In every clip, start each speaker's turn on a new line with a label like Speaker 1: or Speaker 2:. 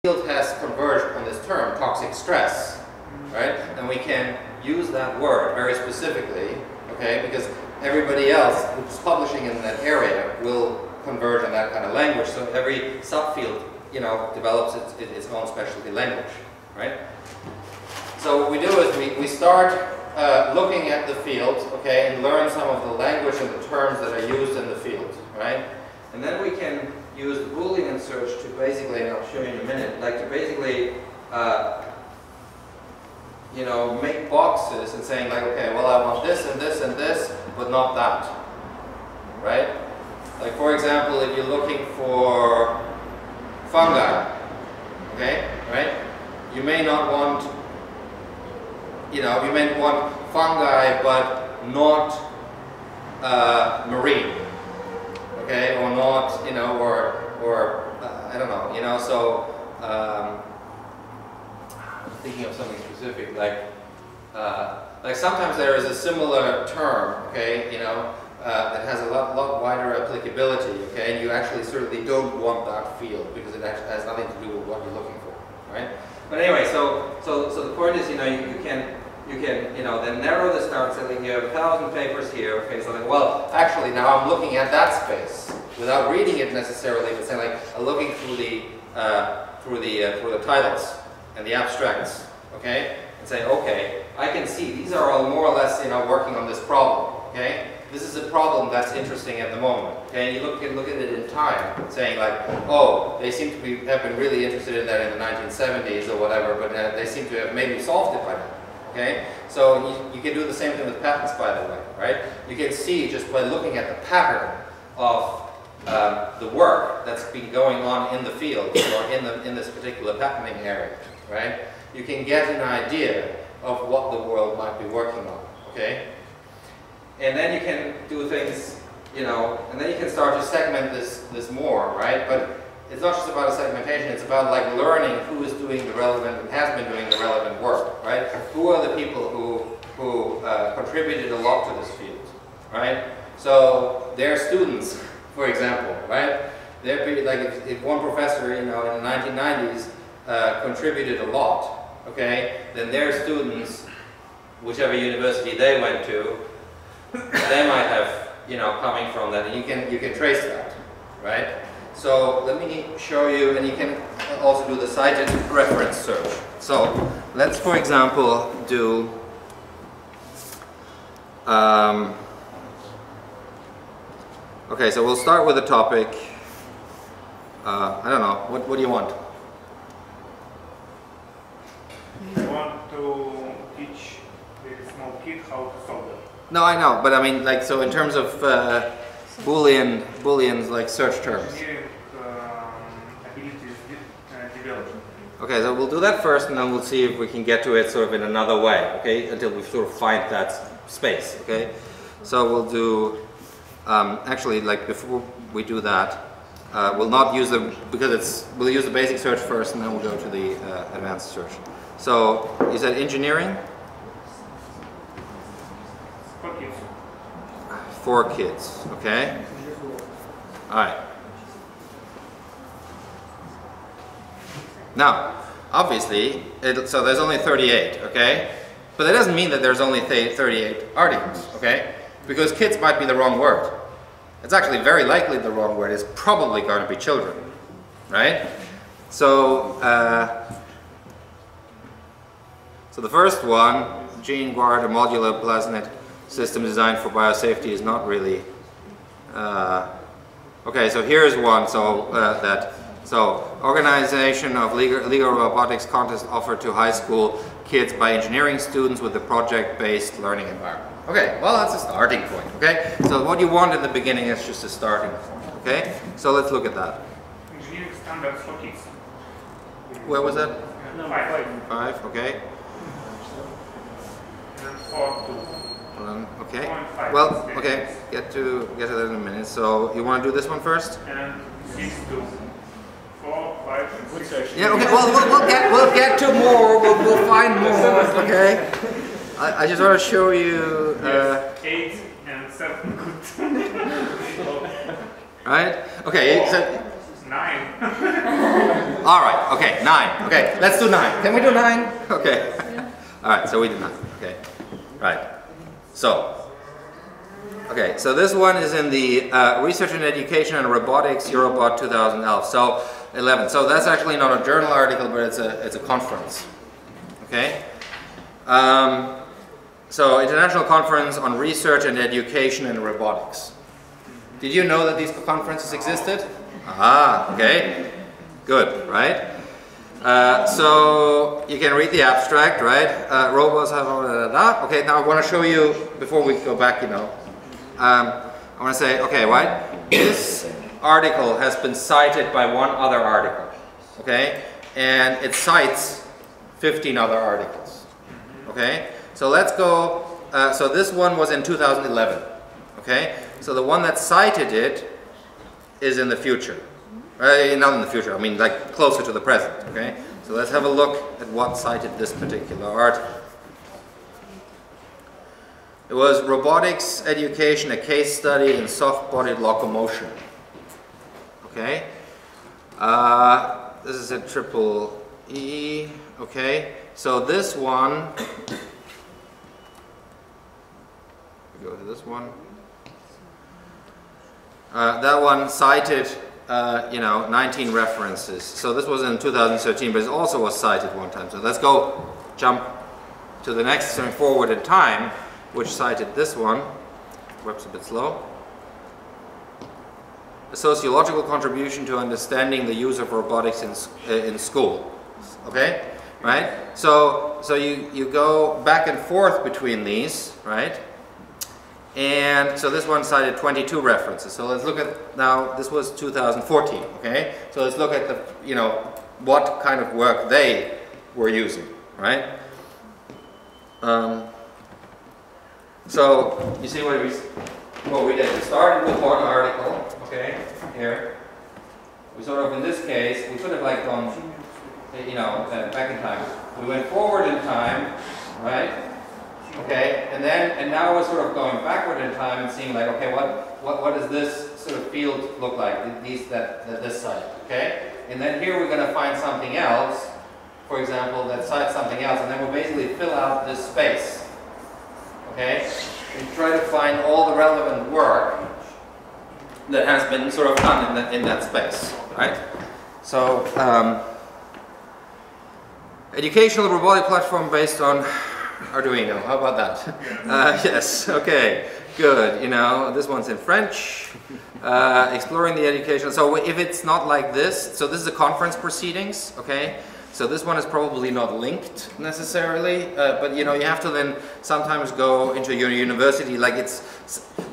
Speaker 1: field has converged on this term, toxic stress, right? And we can use that word very specifically, okay, because everybody else who's publishing in that area will converge on that kind of language. So every subfield, you know, develops its own specialty language, right? So what we do is we start looking at the field, okay, and learn some of the language and the terms that are used in the field, right? And then we can use the Boolean search to basically, and I'll show you in a minute, like to basically, you know, make boxes and saying like, okay, well, I want this and this and this, but not that, right? Like, for example, if you're looking for fungi, okay, right? You may not want, you know, you may want fungi, but not marine, okay, or not, you know, or I don't know, you know, so I'm thinking of something specific, like sometimes there is a similar term, okay, you know, that has a lot wider applicability, okay, and you actually certainly don't want that field because it actually has nothing to do with what you're looking for, right? But anyway, so the point is, you know, you can you know, then narrow this down, so like you have 1,000 papers here, okay, so like, well, actually now I'm looking at that space without reading it necessarily, but saying like, I'm looking through the titles and the abstracts, okay, and say, okay, I can see these are all more or less, you know, working on this problem, okay. This is a problem that's interesting at the moment, okay, and you look at it in time, saying like, oh, they seem to have been really interested in that in the 1970s or whatever, but they seem to have maybe solved it by now. Okay, so you can do the same thing with patents, by the way, right? You can see just by looking at the pattern of the work that's been going on in the field or in this particular patenting area, right? You can get an idea of what the world might be working on, okay? And then you can do things, you know, and then you can start to segment this more, right? But it's not just about a segmentation, it's about like learning who is doing the relevant and has been doing the relevant work, right? Who are the people who contributed a lot to this field, right? So their students, for example, right? They're like if one professor, you know, in the 1990s contributed a lot, okay, then their students, whichever university they went to, they might have, you know, coming from that, and you can trace that, right? So let me show you, and you can also do the cited reference search. So let's, for example, do okay, so we'll start with a topic. I don't know, what do you want?
Speaker 2: I want to teach the small kid how to solve it.
Speaker 1: No, I know, but I mean, like, so in terms of Booleans like search terms. Okay, so we'll do that first, and then we'll see if we can get to it sort of in another way, okay, until we sort of find that space, okay? So we'll do, actually, like, before we do that, we'll not use we'll use the basic search first, and then we'll go to the advanced search. So, you said engineering?
Speaker 2: For kids.
Speaker 1: For kids, okay? Alright. Now, obviously, so there's only 38, okay? But that doesn't mean that there's only 38 articles, okay? Because kids might be the wrong word. It's actually very likely the wrong word is probably going to be children, right? So, so the first one, Gene Guard, a modular plasmid system designed for biosafety, is not really, okay, so here's one, so so organization of legal robotics contest offered to high school kids by engineering students with a project-based learning environment. Okay, well, that's a starting point, okay? So what you want in the beginning is just a starting point, okay? So let's look at that.
Speaker 2: Engineering standards for kids.
Speaker 1: Where was that?
Speaker 2: No, 5.
Speaker 1: 5, okay.
Speaker 2: And 4, 2.
Speaker 1: Okay. Well, okay, get to that in a minute. So you want to do this one first?
Speaker 2: And 6, 2. 4, 5, and 6.
Speaker 1: Yeah. Okay. Well, we'll get to more. We'll find more. Okay. I just want to show you.
Speaker 2: 8 and 7. Good.
Speaker 1: Right. Okay. So,
Speaker 2: 9.
Speaker 1: All right, okay, 9. Okay, let's do 9. Can we do 9? Okay. All right, so we did 9. Okay, right. So, okay, so this one is in the Research and Education and Robotics Eurobot 2011. So 11. So that's actually not a journal article, but it's a conference. Okay. So International Conference on Research and Education in Robotics. Did you know that these conferences existed? Ah, okay. Good, right? So you can read the abstract, right? Robots have okay, now I want to show you, before we go back, you know, I want to say, okay, right? This article has been cited by one other article, okay? And it cites 15 other articles, okay? So let's go, so this one was in 2011, okay? So the one that cited it is in the future. Not in the future, I mean like closer to the present, okay? So let's have a look at what cited this particular article. It was Robotics Education, a case study in soft-bodied locomotion. Okay? This is a triple E, okay? So this one, go to this one. That one cited, you know, 19 references. So this was in 2013, but it also was cited one time. So let's go jump to the next, going forward in time, which cited this one. Web's a bit slow. A sociological contribution to understanding the use of robotics in school. Okay, right? So you go back and forth between these, right? And so this one cited 22 references. So let's look at, now this was 2014, okay? So let's look at the, you know, what kind of work they were using, right? So you see what we did. We started with one article, okay, here. We sort of, in this case, we could have like gone, you know, back in time. We went forward in time, right? Okay, and now we're sort of going backward in time and seeing like, okay, what does this sort of field look like? This site, okay? And then here we're going to find something else, for example, that cites something else, and then we'll basically fill out this space, okay? And try to find all the relevant work that has been sort of done in that space, right? So, educational robotic platform based on Arduino, how about that? Yes, okay, good. You know, this one's in French. Exploring the education. So if it's not like this, so this is a conference proceedings, okay? So this one is probably not linked necessarily, but you know, you have to then sometimes go into your university, like it's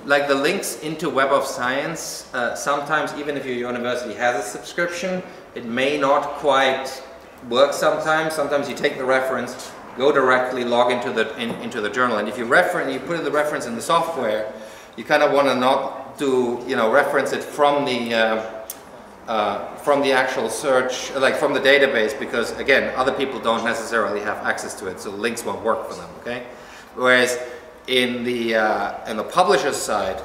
Speaker 1: like the links into Web of Science, sometimes even if your university has a subscription, it may not quite work sometimes. Sometimes you take the reference, go directly, log into the journal, and if you put the reference in the software, you kind of want to not do, you know, reference it from the actual search, like from the database, because again, other people don't necessarily have access to it, so the links won't work for them. Okay, whereas in the publisher's side,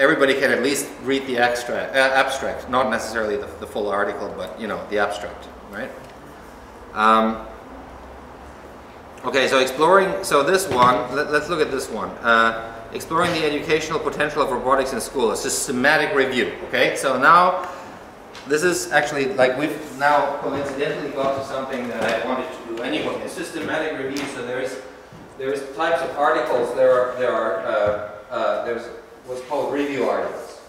Speaker 1: everybody can at least read the abstract, not necessarily the full article, but you know, the abstract, right? Okay, so this one, let's look at this one. Exploring the educational potential of robotics in school, a systematic review, okay? So now, this is actually, like we've now coincidentally got to something that I wanted to do anyway, a systematic review. So there's types of articles, there's what's called review articles,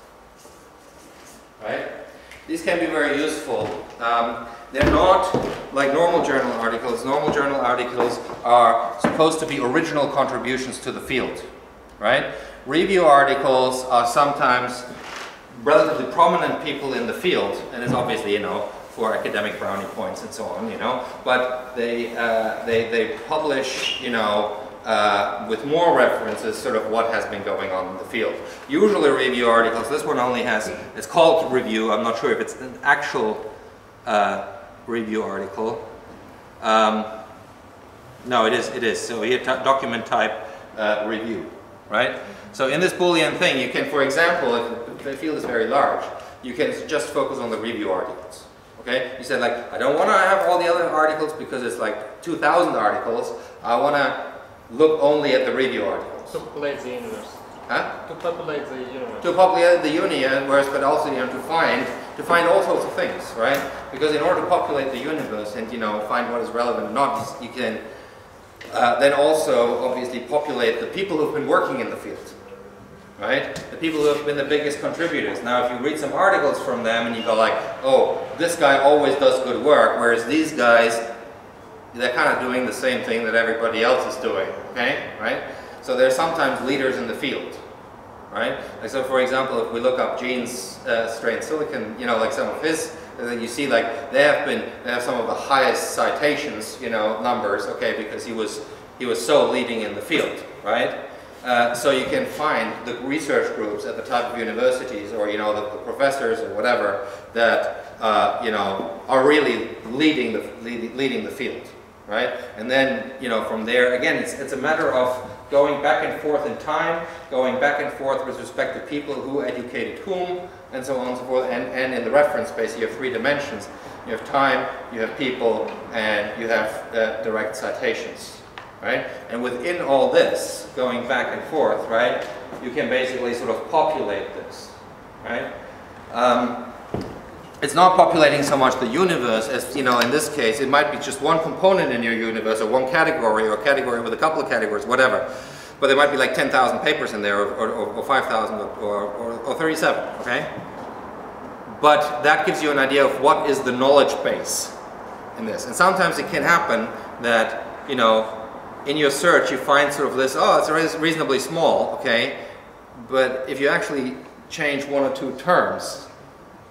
Speaker 1: right? These can be very useful. They're not like normal journal articles. Normal journal articles are supposed to be original contributions to the field, right? Review articles are sometimes relatively prominent people in the field, and it's obviously, you know, for academic brownie points and so on, you know, but they publish, you know, with more references, sort of what has been going on in the field. Usually review articles, this one only has, it's called review, I'm not sure if it's an actual review article. No, it is. So here, document type review, right? So in this Boolean thing, you can, for example, if the field is very large, you can just focus on the review articles. Okay, you said like, I don't want to have all the other articles because it's like 2,000 articles. I want to look only at the review articles.
Speaker 3: To populate the universe.
Speaker 1: Huh?
Speaker 3: To populate the universe.
Speaker 1: To populate the universe, but also to find all sorts of things, right? Because in order to populate the universe and find what is relevant or not, you can then also obviously populate the people who've been working in the field, right? The people who have been the biggest contributors. Now, if you read some articles from them and you go like, oh, this guy always does good work, whereas these guys, they're kind of doing the same thing that everybody else is doing, okay, right? So they're sometimes leaders in the field, right? Like, so for example, if we look up Gene's strain silicon, like some of his, you see like they have some of the highest citations, numbers, okay, because he was so leading in the field, right? So you can find the research groups at the type of universities, or the professors or whatever that are really leading the field, right? And then from there again, it's a matter of going back and forth in time, going back and forth with respect to people who educated whom, and so on and so forth. And in the reference space, you have 3 dimensions. You have time, you have people, and you have direct citations, right? And within all this, going back and forth, right, you can basically sort of populate this, right? It's not populating so much the universe as, in this case, it might be just one component in your universe, or one category, or a category with a couple of categories, whatever. But there might be like 10,000 papers in there, or 5,000, or 37, okay? But that gives you an idea of what is the knowledge base in this. And sometimes it can happen that, in your search you find sort of this, oh, it's reasonably small, okay? But if you actually change 1 or 2 terms,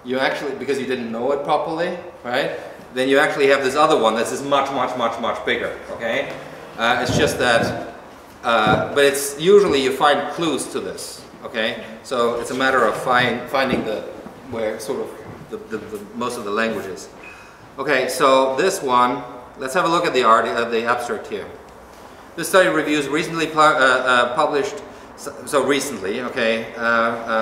Speaker 1: you actually, because you didn't know it properly, right? Then you actually have this other one that's much bigger, okay? It's just that, but it's usually you find clues to this, okay? So it's a matter of finding where sort of the most of the language is. Okay, so this one, let's have a look at the abstract here. This study reviews recently published. So recently, okay,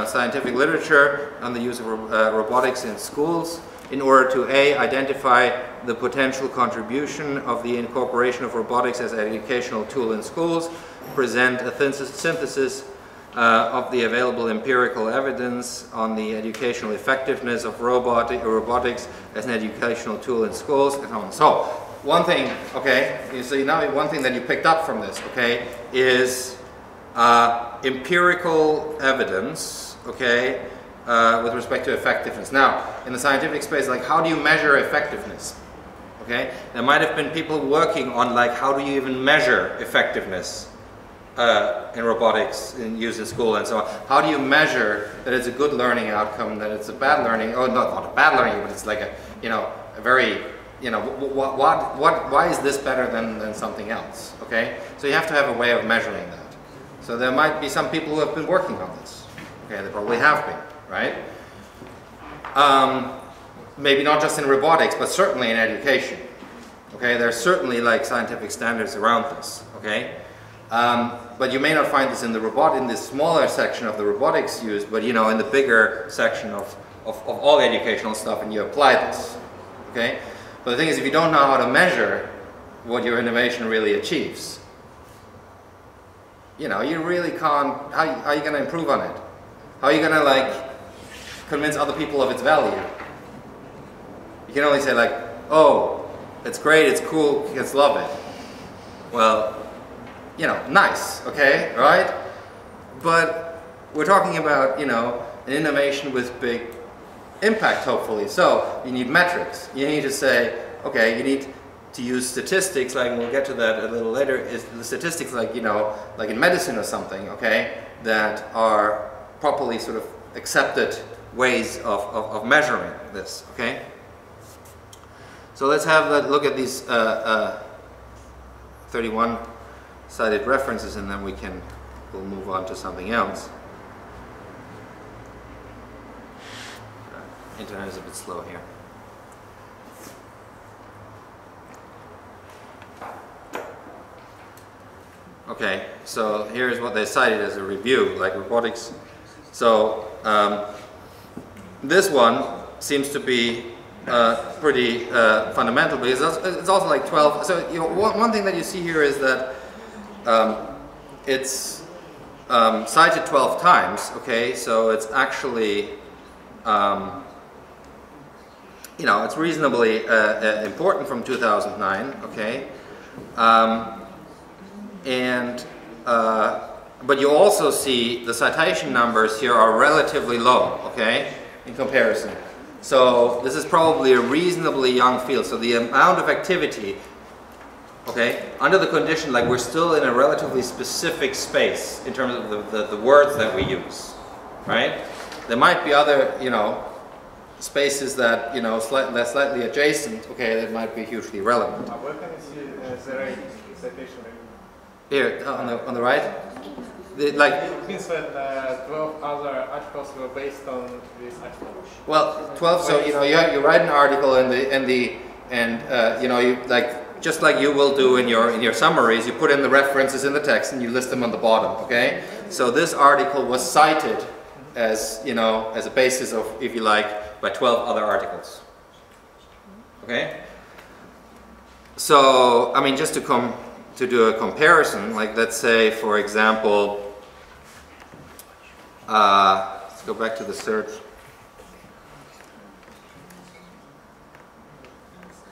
Speaker 1: scientific literature on the use of robotics in schools in order to A, identify the potential contribution of the incorporation of robotics as an educational tool in schools, present a synthesis of the available empirical evidence on the educational effectiveness of robotics as an educational tool in schools, and so on. So, one thing, okay, so now one thing that you picked up from this, okay, is empirical evidence, okay, with respect to effectiveness. Now, in the scientific space, like, how do you measure effectiveness? Okay, there might have been people working on, like, how do you even measure effectiveness in robotics in use in school and so on. How do you measure that it's a good learning outcome, that it's a bad learning, oh, not a bad learning, but it's like a very, why is this better than something else, okay? So you have to have a way of measuring that. So there might be some people who have been working on this. Okay, they probably have been, right? Maybe not just in robotics, but certainly in education. Okay, there's certainly like scientific standards around this. Okay, but you may not find this in this smaller section of the robotics use, but in the bigger section of all educational stuff, and you apply this. Okay, but the thing is, if you don't know how to measure what your innovation really achieves, you really can't, how are you going to improve on it? How are you going to, like, convince other people of its value? You can only say, like, oh, it's great, it's cool, kids love it. Well, nice, okay, right? But we're talking about, an innovation with big impact, hopefully. So you need metrics. You need to say, okay, you need to use statistics, like, and we'll get to that a little later, is the statistics like, like in medicine or something, okay, that are properly sort of accepted ways of measuring this, okay? So let's have a look at these 31 cited references, and then we'll move on to something else. Internet is a bit slow here. Okay, so here's what they cited as a review, like robotics. So this one seems to be pretty fundamental, because it's also like 12. So you know, one thing that you see here is that it's cited 12 times. Okay, so it's actually you know, it's reasonably important from 2009. Okay, but you also see the citation numbers here are relatively low. Okay, in comparison. So this is probably a reasonably young field. So the amount of activity, okay, under the condition, like we're still in a relatively specific space in terms of the words that we use, right? There might be other, you know, spaces that, you know, slightly adjacent, okay, that might be hugely relevant.
Speaker 3: Where can you see the right citation?
Speaker 1: Here, on the right? Like,
Speaker 3: it means that 12 other articles were based on this article.
Speaker 1: Well, 12. So you know, you write an article, and you know, you like just like you will do in your summaries, you put in the references in the text and you list them on the bottom. Okay. So this article was cited as, you know, as a basis of, if you like, by 12 other articles. Okay. So I mean, just to do a comparison, like let's say, for example, let's go back to the search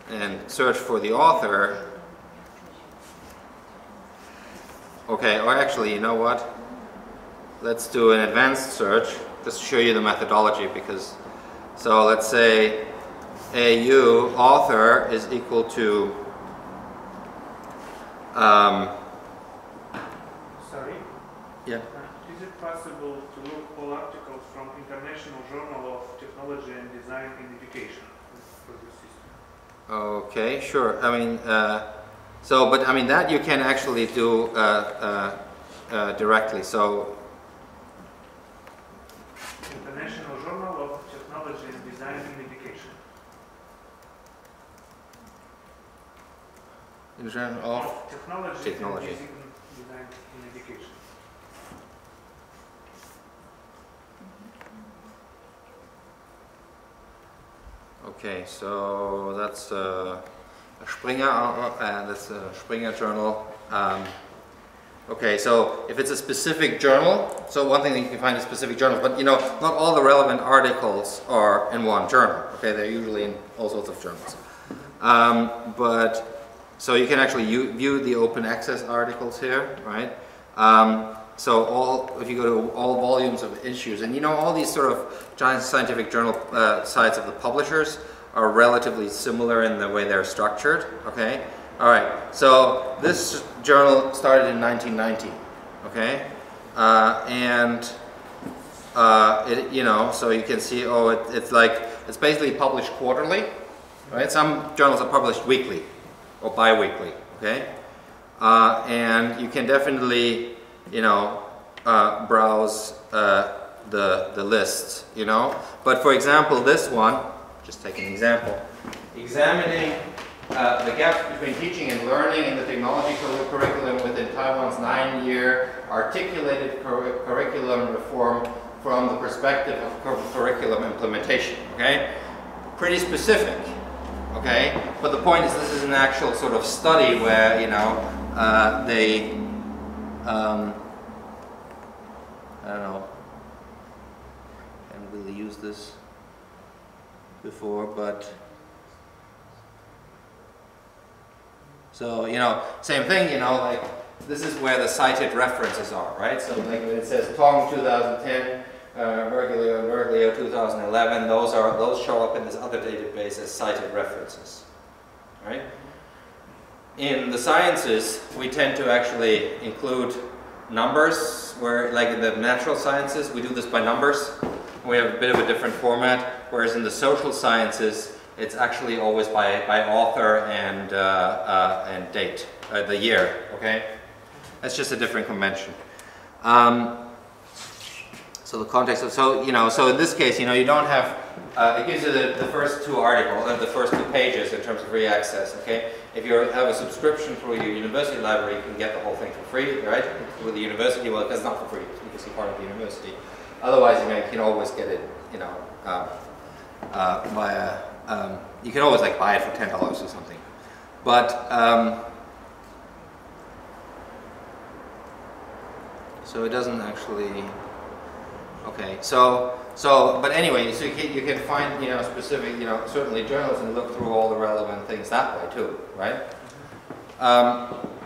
Speaker 1: and search for the author. Okay, or actually, you know what? Let's do an advanced search just to show you the methodology, because, so let's say AU author is equal to
Speaker 2: Sorry?
Speaker 1: yeah.
Speaker 2: Is it possible to look all articles from International Journal of Technology and Design in Education for this system?
Speaker 1: Okay, sure. I mean, so, but I mean that you can actually do directly. So,
Speaker 2: International Journal of Technology and Design in Education.
Speaker 1: in Journal of
Speaker 2: Technology. And Design in Education.
Speaker 1: Okay, so that's a Springer. That's a Springer journal. Okay, so if it's a specific journal, so one thing that you can find is specific journals, but you know, not all the relevant articles are in one journal. Okay, they're usually in all sorts of journals. But so you can actually view the open access articles here, right? So if you go to all volumes of issues, and you know, all these sort of giant scientific journal sites of the publishers are relatively similar in the way they're structured. Okay, all right. So this journal started in 1990. Okay, it, you know, so you can see, oh, it's basically published quarterly, right? Some journals are published weekly or bi-weekly. Okay, and you can definitely, you know, browse the lists, you know. But for example, this one, just take an example, examining the gaps between teaching and learning in the technology curriculum within Taiwan's 9-year articulated curriculum reform from the perspective of curriculum implementation. Okay, pretty specific. Okay, but the point is, this is an actual sort of study where, you know, they I don't know, I haven't really used this before, but so, you know, same thing, you know, like this is where the cited references are, right? So like when it says Tong 2010, Verglio 2011, those show up in this other database as cited references, right? In the sciences, we tend to actually include numbers, where like in the natural sciences, we do this by numbers. We have a bit of a different format, whereas in the social sciences, it's actually always by author and date, the year, okay? That's just a different convention. So the context of, so in this case, you know, you don't have, it gives you the first two articles, the first 2 pages in terms of free access, okay? If you have a subscription through your university library, you can get the whole thing for free, right? With the university, well, it's not for free, you can see part of the university. Otherwise, you can always get it, you know, via you can always like buy it for $10 or something. But so it doesn't actually. Okay, but anyway, so you can find specific certainly journals and look through all the relevant things that way too, right?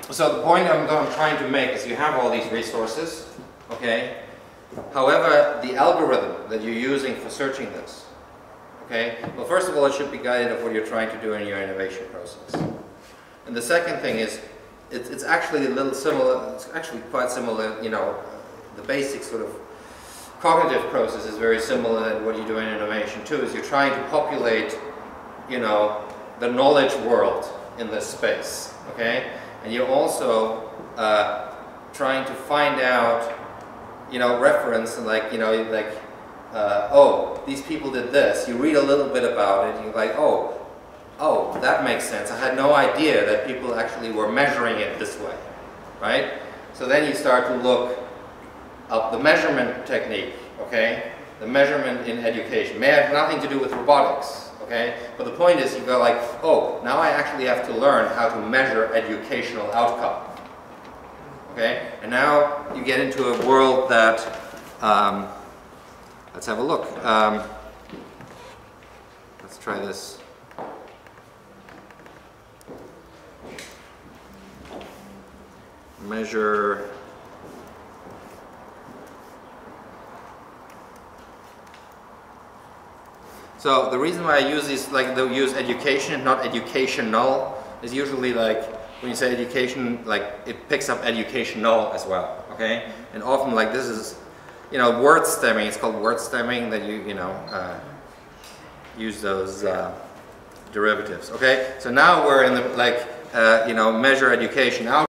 Speaker 1: So the point I'm trying to make is you have all these resources, okay? However, the algorithm that you're using for searching this, okay? Well, first of all, it should be guided of what you're trying to do in your innovation process. And the second thing is, it's actually a little similar. It's actually quite similar. The basic sort of cognitive process is very similar to what you do in innovation too. Is you're trying to populate, the knowledge world in this space, okay? And you're also trying to find out, reference and oh, these people did this. You read a little bit about it, and you're like, oh, that makes sense. I had no idea that people actually were measuring it this way, right? So then you start to look up the measurement technique, okay? The measurement in education may have nothing to do with robotics, okay? But the point is, you go like, oh, now I actually have to learn how to measure educational outcome, okay? And now you get into a world that, let's have a look. Let's try this. Measure. So the reason why I use these, they'll use education, not educational, is usually when you say education, it picks up educational as well, okay? And often this is, word stemming, it's called word stemming, that you use those derivatives, okay? So now we're in the, measure education out.